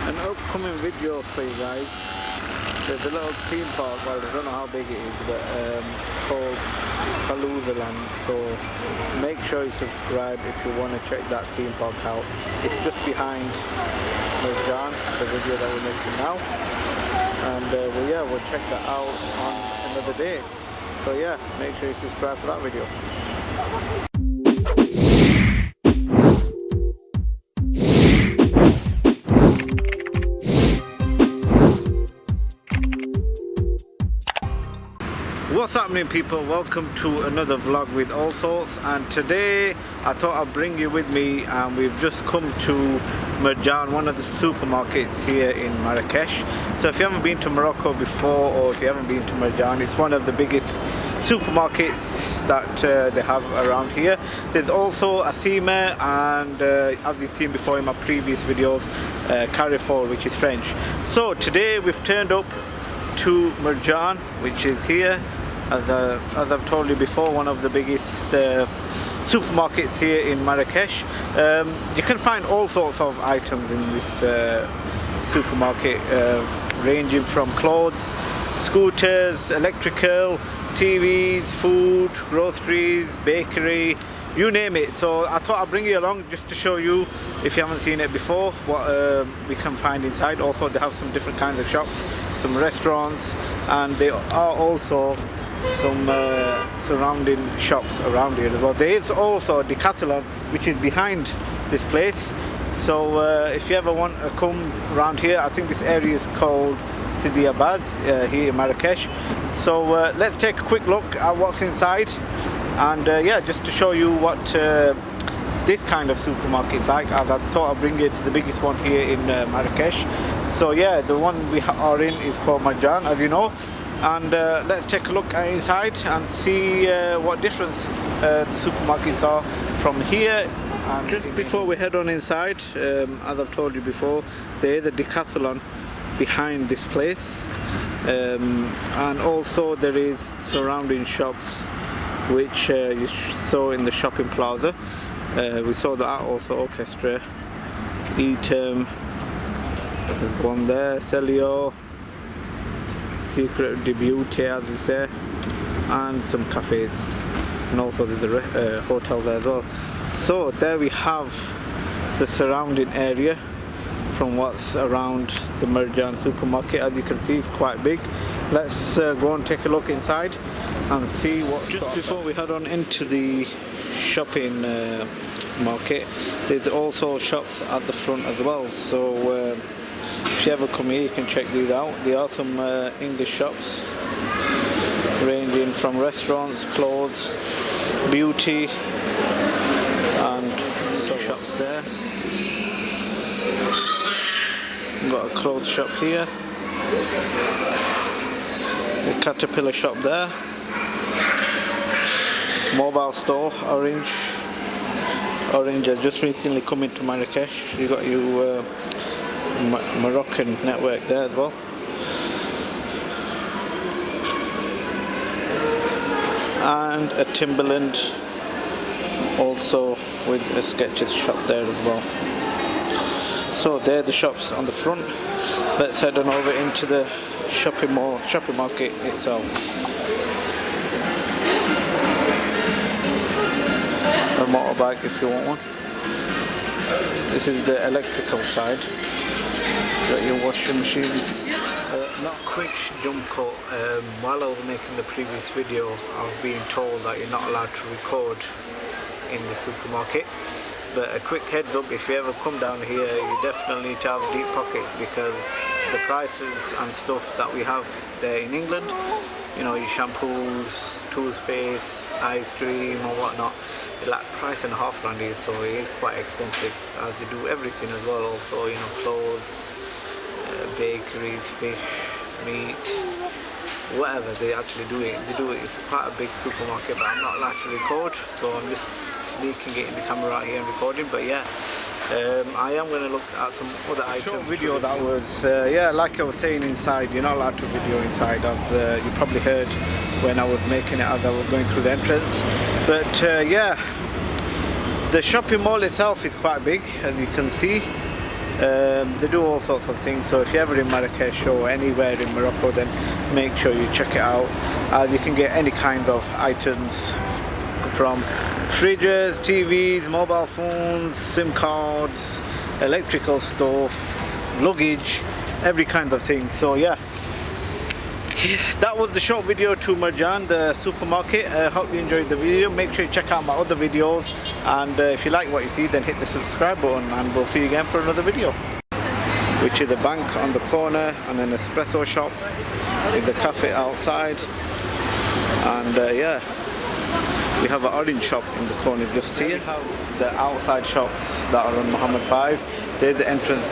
an upcoming video for you guys. There's a little theme park, well I don't know how big it is, but called Land. So make sure you subscribe if you want to check that theme park out. It's just behind Marjane, the video that we're making now. And we'll check that out on another day. So yeah, make sure you subscribe for that video. What's happening, people? Welcome to another vlog with Allsortz, and today I thought I'd bring you with me, and we've just come to Marjane, one of the supermarkets here in Marrakesh. So if you haven't been to Morocco before, or if you haven't been to Marjane, it's one of the biggest supermarkets that they have around here. There's also a Sima, and as you've seen before in my previous videos, Carrefour, which is French. So today we've turned up to Marjane, which is here. As I've told you before, one of the biggest supermarkets here in Marrakesh. You can find all sorts of items in this supermarket, ranging from clothes, scooters, electrical, TVs, food, groceries, bakery, you name it. So I thought I'd bring you along just to show you, if you haven't seen it before, what we can find inside. Also, they have some different kinds of shops, some restaurants, and there are also some surrounding shops around here as well. There is also a Decathlon which is behind this place. So if you ever want to come around here, I think this area is called Sidi Abad here in Marrakesh. So let's take a quick look at what's inside, and yeah, just to show you what this kind of supermarket is like. As I thought I'd bring you to the biggest one here in Marrakesh. So yeah, the one we are in is called Marjane, as you know. And let's take a look inside and see what difference the supermarkets are from here. And just before we head on inside, as I've told you before, there is a Decathlon behind this place, and also there is surrounding shops which you saw in the shopping plaza. We saw that also, Orchestra, Eatem, there's one there, Celio, Secret de Beauty, as they say, and some cafes, and also there's a hotel there as well. So there we have the surrounding area from what's around the Marjane supermarket. As you can see, it's quite big. Let's go and take a look inside and see what's just before we head on into the shopping market. There's also shops at the front as well. So if you ever come here, you can check these out. There are some English shops ranging from restaurants, clothes, beauty, and some shops there. We've got a clothes shop here, a Caterpillar shop there, mobile store, Orange has just recently come into Marrakesh. You got your Moroccan network there as well. And a Timberland also with a Skechers shop there as well. So there are the shops on the front. Let's head on over into the shopping market itself. A motorbike if you want one. This is the electrical side. Got your washing machines. Not a quick jump cut. While I was making the previous video, I was being told that you're not allowed to record in the supermarket. But a quick heads up, if you ever come down here, you definitely need to have deep pockets, because the prices and stuff that we have there in England, you know, your shampoos, toothpaste, ice cream or whatnot, they're like price and a half around here, so it is quite expensive, as they do everything as well. Also, you know, clothes, bakeries, fish, meat, whatever they actually do it. It's quite a big supermarket, but I'm not allowed to record, so I'm just sneaking it in the camera out here and recording. But yeah, I am going to look at some other items. Short video that was, yeah, like I was saying, inside, you're not allowed to video inside, as you probably heard when I was making it, as I was going through the entrance. But yeah, the shopping mall itself is quite big, as you can see. They do all sorts of things, so if you're ever in Marrakesh or anywhere in Morocco, then make sure you check it out. You can get any kind of items from fridges, TVs, mobile phones, SIM cards, electrical stuff, luggage, every kind of thing. So yeah, that was the short video to Marjane, the supermarket. I hope you enjoyed the video. Make sure you check out my other videos, and if you like what you see, then hit the subscribe button, and we'll see you again for another video. Which is a bank on the corner and an espresso shop with the cafe outside, and yeah, we have an orange shop in the corner just here. We have the outside shops that are on Muhammad 5. They're the entrance